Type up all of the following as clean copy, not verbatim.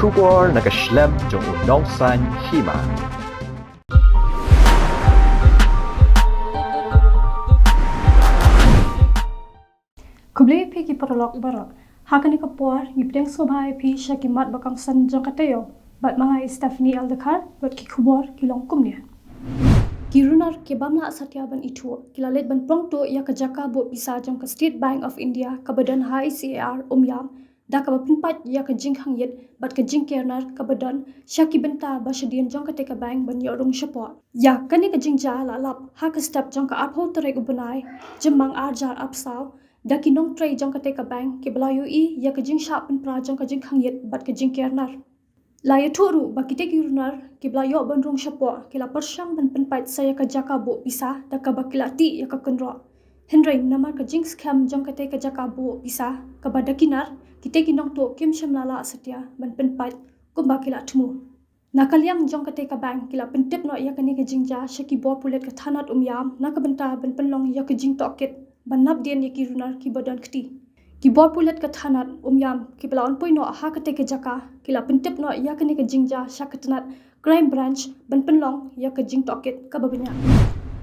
kubor nakaslem jong unongsan hima. Kublai pi ki paralog barak. Hakani kapor ngipdeng sobai pi syakimat bakang san jong katayo. Bat mangai Stephanie Aldekar bat ki kubor kilong kumnya. Kirunar ke bamla satya ban itu kilalet ban prongto ya kajaka bo pisa jong ka State Bank of India ka badan HICAR umyam da ka bapinpat ya ka jinghang yet bat ka jingkernar ka badan syaki benta ba syadian jong ka teka bank ban yorung syapo ya kani ka jingja la lap ha ka step jong ka apho terek ubenai jemang arjar apsaw da ki nong tray jong ka teka bank ke belayu i ya ka jing sha pen pra jong ka jinghang yet bat ka jingkernar Laya turu bakite kirunar kibla yo bandrung syapo kila persyang ban penpat saya ka jaka bo bisa da ka bakilati ya ka kenro Henry namar ka jing scam jong kate ka jaka bo bisa ka badakinar kite kinong to kim shamlala satya ban penpat kum bakila tumu nakaliang jong kate ka bank kila pentip no ya kani ka jingja syaki bo pulet ka thanat umyam na ka benta ban penlong ya ka jing toket ban nap dian ya kirunar ki badan kti Kibor pulet ka thanat umyam kiblaon poino ha ka teke jaka kila pentip no ya kani ka jingja syakatanat crime branch ban penlong ya ka jing toket ka babanya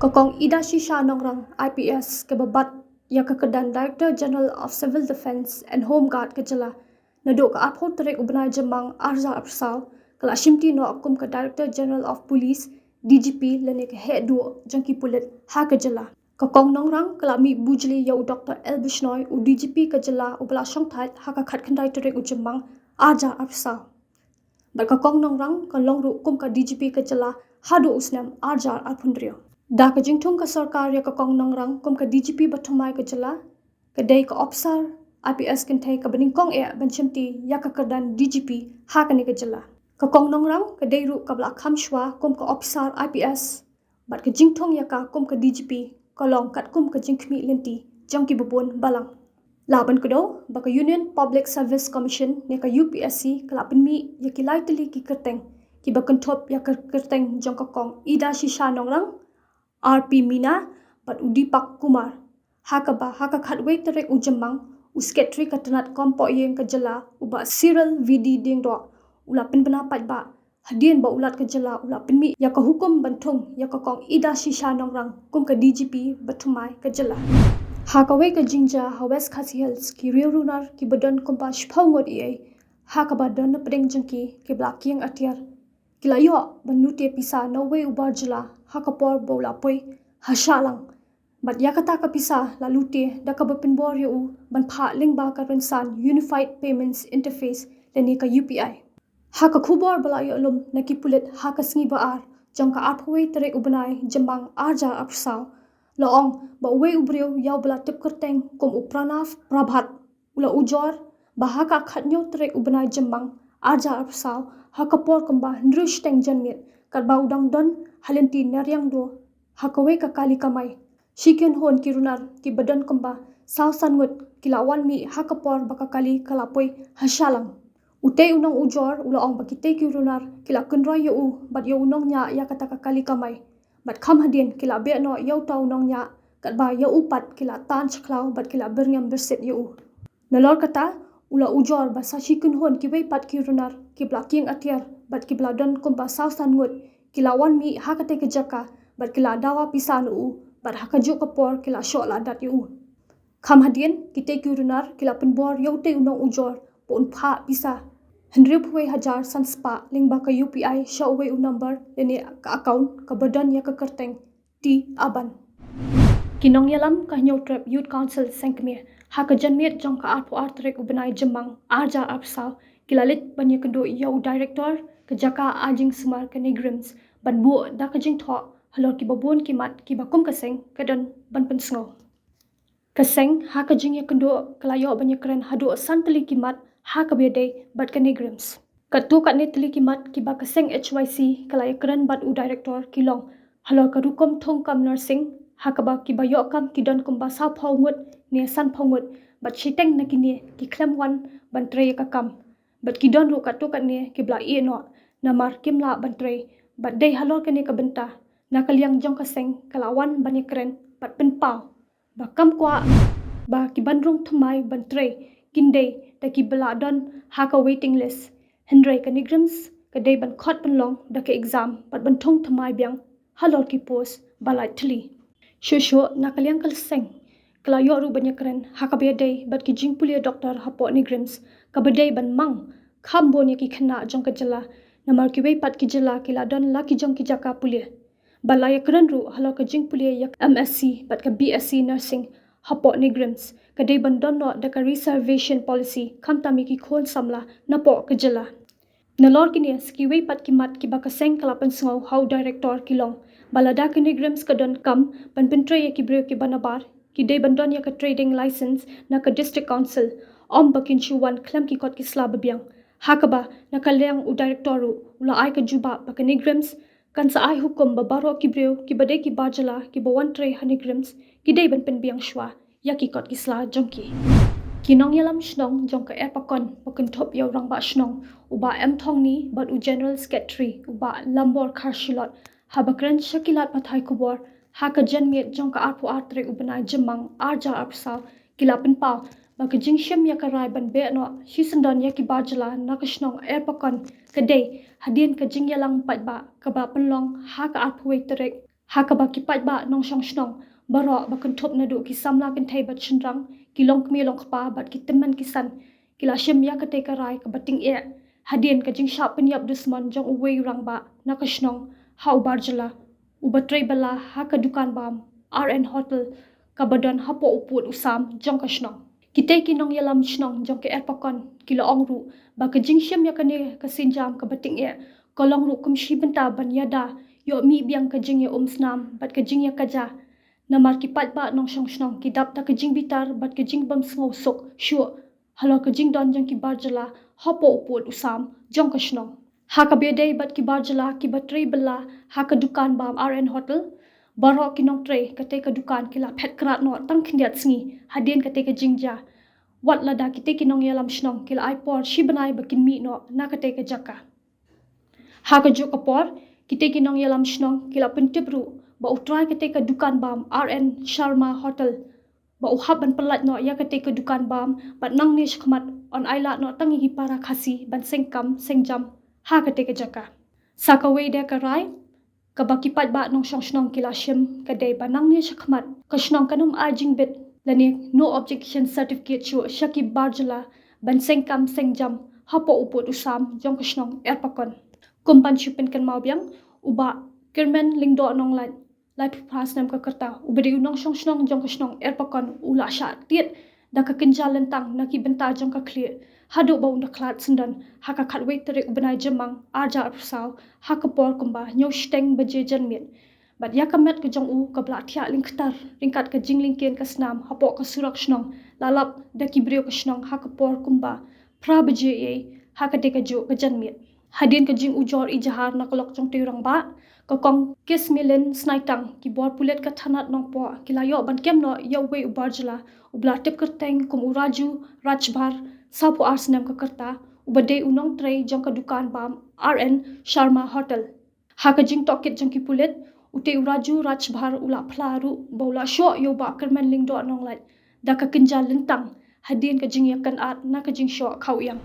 kokong ida shisha nongrang IPS ke babat ya ka kedan Director General of Civil Defence and Home Guard ka jala nado ka apho terek ubnai jemang arza apsaw kala shimti no akum ka Director General of Police DGP lene ka he duo jangki pulet ha ka jala Kakong nongrang kalami bujli yau Dr. El Bishnoi u DGP kajala u bala syangtat haka khat khandai terek u jemang arja apsa. Bat kakong nongrang kalong ru kum ka DGP kajala hadu usnam arja arpundrio. Da ka jingtung ka sarkar ya kakong nongrang kum ka DGP batumai kajala kadai ka opsar IPS kentai ka beningkong benchemti ya ka kedan DGP haka ni kajala. Kakong nongrang kadai ru ka bala khamshwa kum ka opsar IPS bat ka jingtung ya ka kum ka DGP kolong kat kum ka jingkmi lenti jangki bubun balang laban kedo baka Union Public Service Commission ne ka UPSC kala penmi ya ki laiteli ki kerteng ki bakan top ya kerteng jang kokong ida shisha nongrang RP Mina bat udipak kumar haka khatwei terek ujemang usketri katanat kompo yeng ka jela uba Cyril VD dingdo ula penpendapat ba Hadian ba ulat ke jela ulat penmi ya ka hukum bantung ya ka kong ida shisha nongrang kum ka DGP batumai ke jela. Ha ka wei ka jingja ha West Khasi Hills ki riurunar ki badan kumpa shpongod iei ha ka badan na pedeng jengki ki blakiang atiar. Kila yo banute pisa na wei ubar jela ha ka por bola poi ha shalang. Bat ya kata ka pisa lalu te da ka bapinbor yu ban pha lingba ka rensan Unified Payments Interface leni ka UPI. Haka kubor bala yo alum nakipulit haka sngi baar jang ka arpwei terek ubenai jemang arja apsaw loong ba we ubriu yaw bala tip kerteng kum upranaf prabhat ula ujor ba haka khatnyo terek ubenai jemang arja apsaw haka por kumba ndrush teng janmit kat ba udang don halenti naryang do haka we ka kali kamai shiken hon kirunar ki badan kumba saw sangut kilawan mi haka por baka kali kalapoi hashalang Utei unong ujor ulaong bakitei kirunar kila kunroy yu bat yu unong nya ya kata kakali kamai bat kham hadin kila be no yu tau unong nya kat ba yu upat kila tan chaklau bat kila berngam berset yu nalor kata ula ujor ba sashi kunhon kiwei pat kirunar kibla king atiar bat kibla don kumpa sausan ngut kila wan mi hakate kejaka bat kila dawa pisan u bat hakaju kapor kila syok ladat yu kham hadin kitei kirunar kila penbor yu te unong ujor pun pha bisa Henry Pway Hajar Sanspa lingba ka UPI syaway number lini ka account ka badan ya ka kerteng ti aban. Kinong yalam ka New Trap Youth Council sengkmir ha ka janmir jong ka arpo artrek ubenai jemang arja apsaw kilalit banya kendo yaw director ka jaka ajing semar ka negrims ban bu da ka jing tho halor ki babun kimat ki bakum kaseng kadan ban pensngo. Kaseng ha ka jing ya kendo kalayo banya keren hadu santeli kimat ha ka bedai bat ka negrims. Katu kat ne teli kimat ki ba kaseng HYC kalaya keren bat u director kilong halor ka rukom thong kam nursing ha ka ba ki ba yo kam ki don kum ba sa phongut ne san phongut bat chiteng na kini ki klem wan ban tre ka kam bat ki don ru katu kat ne ki bla e no namar kimla ban tre bat dei halor ka ne ka benta na kaliang jong kaseng kalawan ban keren bat penpau ba kam kwa ba ki bandrung thumai ban tre kindai taki bela don haka waiting list Henry ka Nigrams ka day ban khot ban long da ka exam bat ban thong thamai biang halor ki post balai thli. Shosho nakaliang kal seng kala yoru banyakren hakabe day bat ki jing pulia doktor hapo Nigrams ka badai ban mang khambon ya ki khana jong ka jala namar ki wei pat ki jala kila don la ki jong ki jaka pulia. Balaya keren ru halor ka jing pulia yak MSc bat ka BSc nursing hapo Nigrams ka day ban don no da ka reservation policy khamtami ki khon samla napo ka jala. Nalor kini ski wei pat ki mat ki baka seng kalapan sngau how director kilong balada ka Nigrams ka don kam ban pentre ya ki breu ki banabar ki day ban don ya ka trading license na ka district council om bakin chuwan klam ki kot ki slab biang hakaba na ka leng u directoru ula ai ka juba baka Nigrams kan sa ai hukum babaro ki breu ki bade ki bajala ki bawan tre ha Nigrams ki day ban pen biang shwa ya ki kot ki sla jongki kinong yalam shnong jong ka epakon bakan top yaw rang ba shnong uba em thong ni but u general secretary uba lambor kharshilot habakran shakilat pathai kubor haka janmiet jong ka arpu artre ubanai jemang arja apsaw kilapin paw baka jingshem ya karai ban be no hisandon ya ki bajala nakashnong epakon kadai hadin ka jingyalang patba ka ba panlong haka arpu wei terek haka ba ki patba nong shong shnong baro bakan top na du ki samla kan thai bat chinrang ki long kmi long khpa bat ki teman ki san kila shem ya ka te ka rai ka bating e hadien ka jing shap pen yap dusman jong uwei rang ba nakashnong hau barjala ubatrei bala ha ka dukan bam RN hotel ka badan hapo uput usam jong kashnong kite ki nong yalam shnong jong ke erpakon kila ongru ba ka jing shem ya ka ne ka sinjam ka bating e kolong ru kumshi benta ban yada yo mi biang ka jing ya snam bat ka jing ya kaja namar ki pat ba nong shong shnong ki dap ta ka jing bitar bat ka jing bam sngo sok shu halo ka jing don jong ki barjala hapo uput usam jong ka shnong ha ka be day bat ki barjala ki batri bala ha ka dukan bam RN hotel baro ki nong tre ka te ka dukan kila phet krat no tang khindiat sngi hadien ka te ka jingja wat lada ki te ki nong yalam shnong kila ai por shibanai bakin mi no na ka te ka jaka ha ka juk apor ki te ki nong yalam shnong kila pentibru ba utrai ka te ka dukan bam RN Sharma hotel ba uhab ban pelat no ya ka te ka dukan bam bat nang ni shkmat on aila no tangi hi para khasi ban sengkam sengjam ha ka te ka jaka sakawei de ka rai ka baki pat ba nong shong shnong kila shim ka de ba nang ni shkmat ka shnong kanum ajing bit lani no objection certificate chu shaki barjala ban sengkam sengjam hapo uput usam jong ka shnong erpakon kumpan chupen kan maubiang uba kirmen lingdo nong lat lai phas nam ka karta ubedi unong shong shnong jong ka shnong erpakon ula sha tiet da ka kinjalan tang na ki benta jong ka clear hadu ba unda klat sendan haka khat wei tere ubanai jemang arja apsaw haka por kumba nyo steng baje janmit bat ya kamet ka jong u ka bla thia lingktar ringkat ka jingling ken ka snam hapo ka surak shnong lalap da ki brio ka shnong haka por kumba pra baje e haka te ka jo ka janmit hadin ka jing ujor I jahar na kolok jong tirang ba ka kong kes milen snaitang ki bor pulet ka thanat nong po kilayo ban kem no yawe ubarjala ubla tip kerteng kum uraju rajbar sapu arsenam ka karta ubade unong trei jong ka dukan bam RN Sharma hotel ha ka jing tokit jong ki pulet ute uraju rajbar ula phlaru bola sho yo ba kermen ling do nong lat da ka kinjal lentang hadin ka jing yakan at na ka jing sho khau yang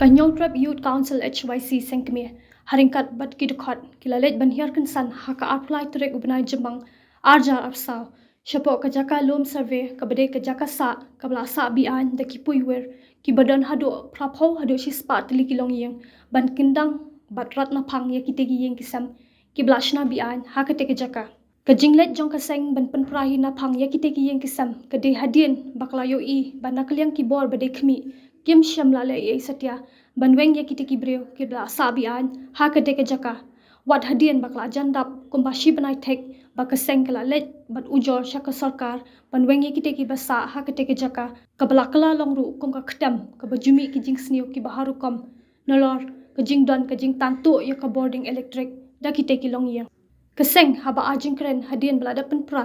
Kanyong Trap Youth Council HYC Sengkme haringkat bat ki dukhat kilalet ban hiar kan san haka apply trek ubnai jemang arja apsaw shapo ka jaka lom survey ka bade ka jaka sa kabla sa bi an da ki puiwer ki badan hado prapho hado shi spa tili kilong yeng ban kindang bat rat na phang ya ki tegi yeng kisam ki blashna bi an haka te ka jaka ka jinglet jong ka seng ban pen prahi na phang ya ki tegi yeng kisam ka de hadien bakla yo I ban nakliang ki bor bade khmi kim shamla le e satya banweng ya kitiki breu kibla sabi an ha ka de ka jaka wat hadien bakla jandap kumba shi banai thek baka sengkala let bat ujor shaka sarkar banweng ya kitiki basa ha ka de ka jaka kabla kala longru kum ka khtam ka bajumi ki jing sniu ki baharu kom nolor ka jing don ka jing tantu ya ka boarding electric da kiteki long yang ka seng haba ajing kren hadien blada pen pra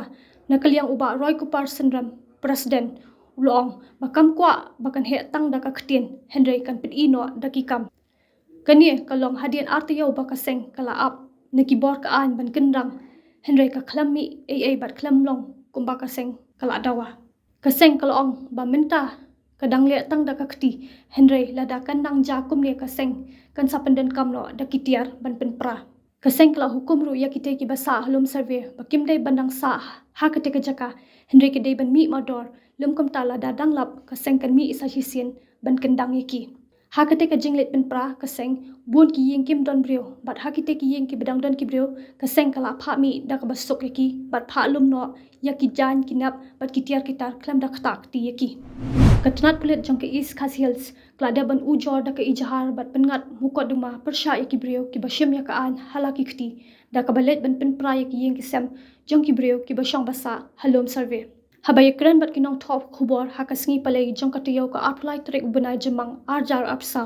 nakaliang uba roy kupar sendram president ulong bakam kwa bakan he tang da ka khtin henry kan pit ino da ki kam kani kalong hadien artiyo baka seng kala up naki bor ka an ban kendang henry ka khlammi ai bat khlam long kumba ka seng kala dawa ka seng kalong ba minta kadang le tang da ka kti Henry lada kan nang ja kum ne ka seng kan sa pendan kam no da kitiar ban pen pra ka seng kala hukum ru ya kite ki basa halum survey bakim dai bandang sa ha ka te ka jaka Henry ke dai ban mi ma dor lum kam ta lada dang lap ka seng kan mi isa hisien ban kendang yaki ha ka te ka jinglet pen pra ka seng bun ki yeng kim don brio bat ha ki te ki yeng ki bedang don ki brio ka seng kala pha mi da ka basok yaki bat pha lum no ya ki jan kinap bat kitiar kitar klam da khatak ti yaki Katnat pulit jong ke East Khas Hills klada ban ujor da ke ijahar bat pengat mukot duma persya ya ki brio ki basyam ya kaan halaki kti da ka balet ban pen pra ya ki yeng ki sem jong ki brio ki basyang basa halom survey habay kran bat kinong top khubor hakasngi palay jong katiyo ka apply trek ubanay jamang arjar apsa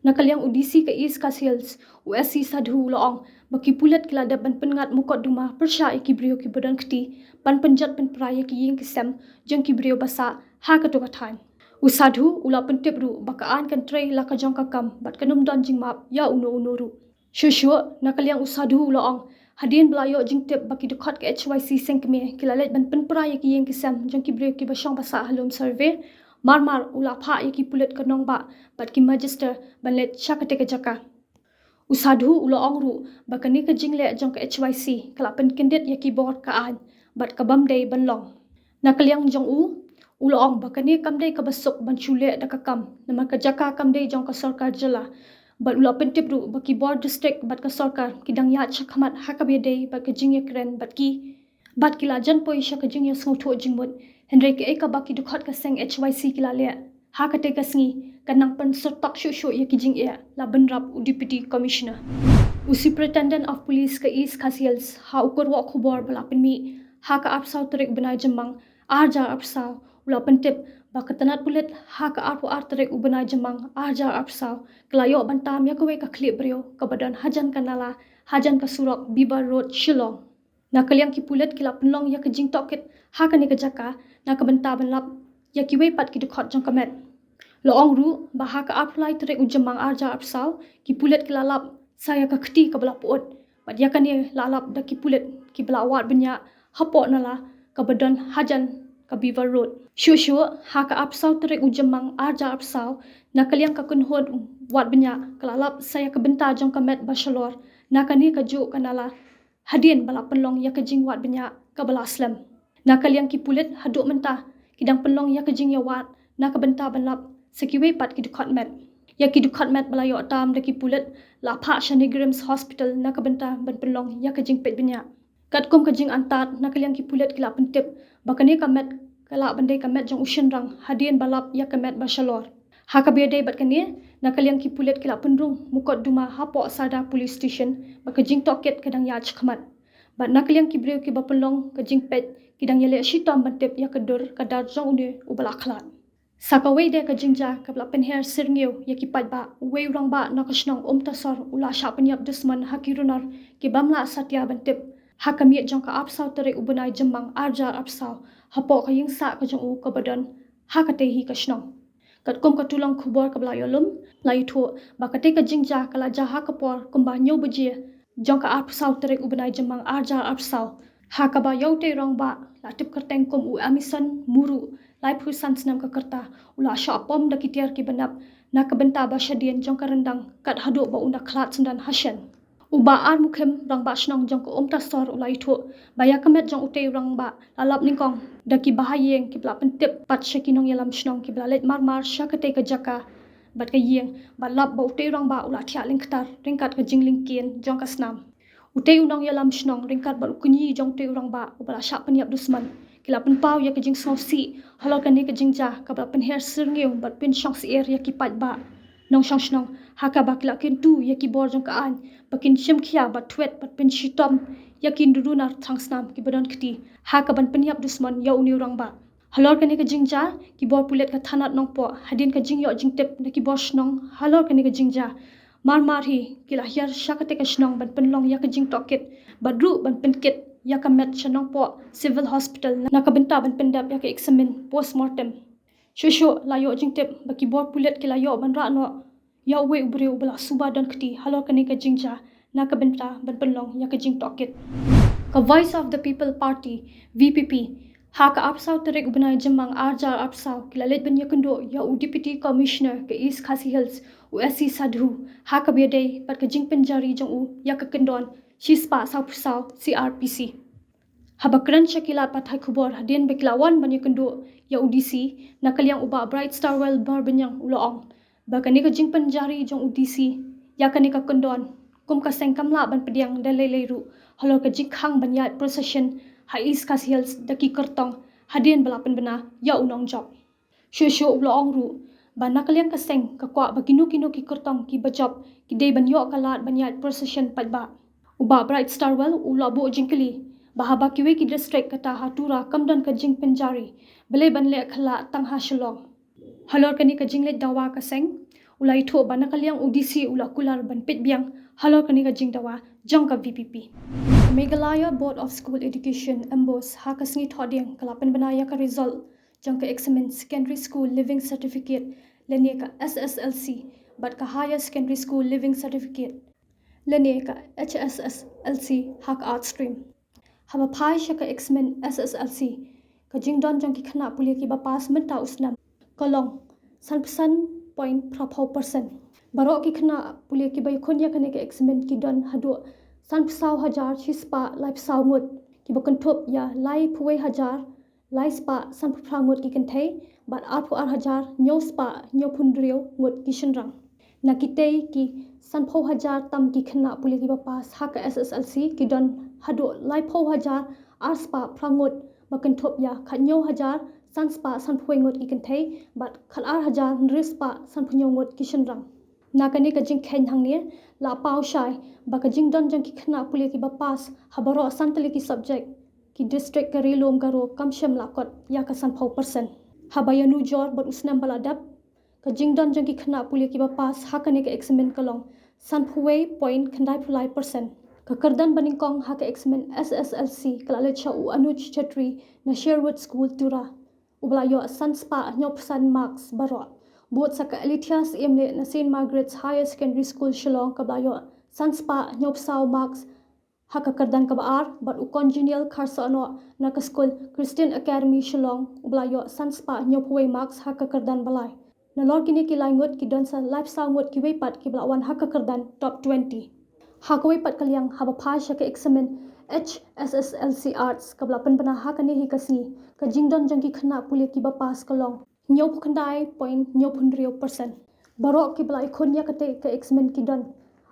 nakalyang udisi ka East Khas Hills USC sadhu loong baki pulit klada ban pengat mukot duma persya ya ki brio ki badan kti ban penjat pen pra ya ki yeng ki sem jong ki brio basa ha ka to kathan Usadhu ula pentip ru bakaan kan tray laka jong kakam bat kanum don jing map ya uno ru. Shushu nakalyang usadhu ulaong hadin belayo jing tip baki dekat ke HYC sengkeme kilalet ban penpra ya ki yeng kisam jong ki brio ki basyang basa halom survey marmar ula pha ya ki pulit kanong ba bat ki magister ban let syakate ke jaka. Usadhu ulaong ru bakani ka jingle jong ke HYC kala pen kendit ya ki board kaan bat kabam day ban long. Nakalyang jong Uloong bakani kamdai ka basok ban chule da ka kam nama ka jaka kamdai jong ka sarkar jala bat ula pentip ru baki board district bat ka sarkar kidang ya chakhamat hakabe dei bat ka jingya kren bat ki la jan poi sha ka jingya sngau tho jingmut Henry ke ka baki dukhat ka seng HYC kila le ha ka te ka sngi kanang pan sotak shu ya ki jing e la banrap deputy commissioner Superintendent of Police ka East Khas Hills ha ukur wa khubor bala penmi ha ka apsaw trek banai jamang arja apsaw ula pentip bakatanat pulit ha ka arpo artrek ubanai jamang arja apsaw kelayo bantam ya kawe ka klip brio ka badan hajan kanala hajan ka surok Biba Road Shillong nakalyang ki pulit kila penlong ya ka jing toket ha ka ni ka jaka na ka banta banlap ya ki we pat ki dukhat jong kamet loong ru ba ha ka apply trek ujamang arja apsaw ki pulit kila lap saya ka khti ka bala pot bat ya ka ni lalap da ki pulit ki bala wat benya hapo nala ka badan hajan ka Beaver Road. Shushu ha ka apsaw trek ujamang arja apsaw nakalyang ka kunhod wat benya kalalap saya ka benta jong kamet bachelor nakani ka ju kanala hadin bala penlong ya ka jing wat benya ka bala slam nakalyang ki pulit haduk menta kidang penlong ya ka jing ya wat naka benta banlap sekiwe pat ki dukhat met ya ki dukhat met bala yo tam da ki pulit la pha Shani Grims Hospital naka benta ban penlong ya ka jing pet benya katkom ka jing antat nakalyang ki pulit kila pentip bakane ka met kala bandai ka met jong ushin rang hadin balap ya ka met bachelor ha ka be dei bat kane nakalyang ki pulit kila pendrung mukot duma hapo sada police station baka jing toket kadang ya chkhmat bat nakalyang ki breu ki bapelong ka jing pet kidang yale shitam bantep ya ka dur ka dar jong ne ubala khlat sakawei de ka jingja ka bla pen her sirngeu ya ki pat ba wei rang ba nakashnong tasor ula sha penyap dusman hakirunar ki bamla satya bantep hakamiat jong ka apsaw tere ubanai jamang arjar apsaw hapo ka yingsa ka jong u ka badan hakate hi ka shnong katkom ka tulang khubor ka bla yolum lai tho bakate ka jingja kala jaha ka por kumba nyo buje jong ka apsaw tere ubanai jamang arjar apsaw hakaba yote rong ba latip kerteng kom u amison muru lai phusan snam ka kerta ula sha pom da kitiar ki banap nakabenta ba shadien jong ka rendang kat hadu ba una khlat sundan hashen uba ar mukhem rang ba shnong jong ko tasor ulai tho baya kamet jong utei rang ba lalap ningkong daki bahayeng ki bla pentip pat shakinong yalam shnong ki bla let marmar shakate ka jaka bat ka yeng ba lap ba utei rang ba ula thia lingtar ringkat ka jingling kien jong ka snam utei unong yalam shnong ringkat ba kunyi jong tei rang ba ubala sha penyap dusman kila pen pau ya ka jing sosi halal ka ni ka jingja ka bla pen her sirngeu bat pen shong si er ya ki pat ba nong shong shnong haka bakla kin tu ya ki bor jong ka an bakin shim khia bat twet bat pen shitom yakin durunar thangsnam ki badan khti haka ban penyap dusman ya uniu rang ba halor kani ka jingja ki bor pulet ka thanat nong po hadin ka jing yo jing tep na ki bor shnong halor kani ka jingja mar hi kila hiar shakate ka shnong ban penlong ya ka jing toket badru ban penket ya ka met shnong po civil hospital na ka benta ban pendap ya ka examine postmortem shushu la yo jing tep baki bor pulet kila yo ban ra no ya we ubre ubala suba dan khti halor kani ka jingja na ka benta ban penlong ya ka jing toket ka Voice of the People Party VPP Haka apsau terik ubenai jemang arjar apsau kilalet benya kendo ya Deputy Commissioner ke East Khasi Hills USC Sadhu haka biadai pat kejing penjari jong u ya ke kendon shispa sau pusau CRPC. Habakran Shakila Pathai Kubor hadin bekilawan banyak kendo ya UDC nakaliang uba Bright Star Well bar benyang uloong. Bakani kejing penjari jong UDC ya kanika kendon kum kaseng kamla ban pediang dan leiru halor kejing khang banyat procession ha East Khasi Hills daki kertong hadin balapan bena ya unong job. Shushu uloong ru ban nakaliang kaseng kakwa baginu kino ki kertong ki bajab ki dei banyo kalat banyat procession patba. Uba Bright Star Well ulabu jingkeli bahaba kiwe ki district kata hatura kamdan kajing penjari bele banle khala tangha shalong halor kani kajing le dawa kaseng ulai tho banakaliang UDC ula kular ban pit biang halor kani kajing dawa jangka VPP. Meghalaya Board of School Education embos hakasngi thoding kalapan banaya ka result jangka examen secondary school living certificate lene ka SSLC bat ka higher secondary school living certificate lene ka HSSLC hak art stream. Haba pai shaka examen SSLC ka jingdon jang ki khana puli ki ba pass menta usnam kolong sanpsan point %. Barok ki khana puli ki ba khonya kane ka examen ki don hadu sanpsau hajar chispa life sau ngut ki ba kanthop ya lai phuwe hajar lai spa sanpra ngut ki kanthai bat arpu ar hajar nyo spa nyo phundrio ngut ki shinrang nakitei ki sanpho hajar tam ki khana puli ki ba pass hak SSLC ki don hadu lai pho hajar arspa prangot makanthop ya khanyo hajar sanspa sanphoi ngot ki kanthai bat khal ar hajar nrispa sanphonyo ngot ki shinrang nakani ka jing khen hangni la pau shai ba ka jing don jang ki khana puli ki ba pass habaro santali ki subject ki district ka rilom garo kamshem lakot ya ka sanpho % habayanu jor bat usnam baladap ka jing don jang ki khana puli ki ba pass hakani ka examen kalong sanphoi point khandai phulai % Kakardan baningkong haka examen SSLC kalale cha u Anuj Chetri na Sherwood School Tura. Ublayo sanspa nyopsan marks baro. Buat saka Elitias emle na St. Margaret's Higher Secondary School Shillong kablayo sanspa nyopsau marks haka kardan kabaar but u congenial karsano na ka school Christian Academy Shillong ublayo sanspa nyopwe marks haka kardan balai. Na lor kini ki langot ki don sa lifestyle ngot ki wepat ki blawan haka kardan top 20. Hakawai pat kaliang haba phasha ka examen HSSLC Arts kablapan bana hakani hi kasi ka jingdon jangki khana puli ki ba pass kalong nyo phukandai point nyo phundrio %. Barok ki blai khonya kate ka examen ki don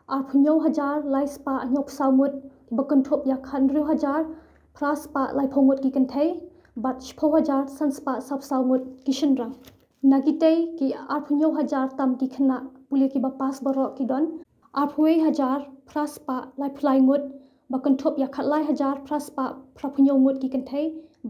ar phunyo hajar lai spa nyo psaumut ki ba kanthop ya khandrio hajar praspa lai phongot ki kanthai bat pho hajar sanspa sap saumut ki shinrang nagitei ki ar phunyo hajar tam ki khana puli ki ba pass barok ki don Arphuwe hajar praspa lai phulai ngut bakan thop ya khatlai hajar praspa phraphunyo ngut ki kanthai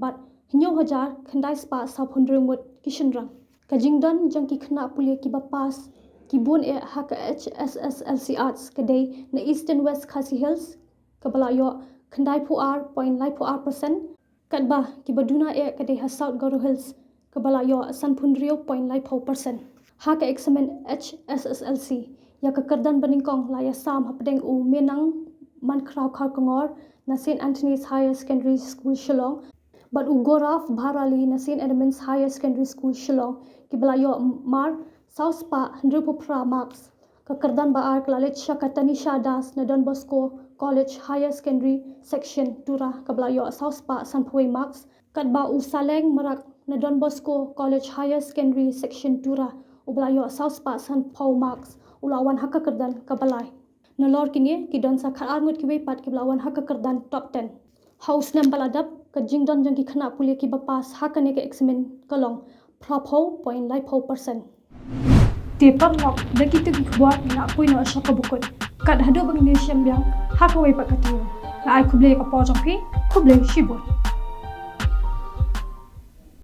bat hinyo hajar khandai spa saphundre ngut ki shinrang kajingdon jangki khana puli ki ba pass ki bun e haka HSSLC Arts kadai na Eastern West Khasi Hills kabalayo khandai phuar point lai phuar % kadba ki baduna e kadai ha South Garo Hills kabalayo sanphundrio point lai pho % haka examen HSSLC ya kakardan baningkong laya sam hapdeng u menang man kraw khar kongor na St. Anthony's Higher Secondary School Shillong but u goraf bharali na St. Edmunds Higher Secondary School Shillong kiblayo mar sauspa 100 marks kakardan ba ar klalet shakatani shadas na Don Bosco College Higher Secondary Section Tura kablayo sauspa sanphoi marks kadba u saleng marak na Don Bosco College Higher Secondary Section Tura ublayo sauspa sanphoi marks ulawan haka kerdan kabalai nalor kini ki don sa khar ngut ki wepat ki ulawan haka kerdan top 10 house nam baladap ka jingdon jang ki khana puli ki bapas haka ne ka examen kalong propho point lai pho % te parlok daki tu ki khwa na pui no sha ka bukut kad hado bang ni shem byang haka we pa ka tu la ai khuble ka po jong phi khuble shibot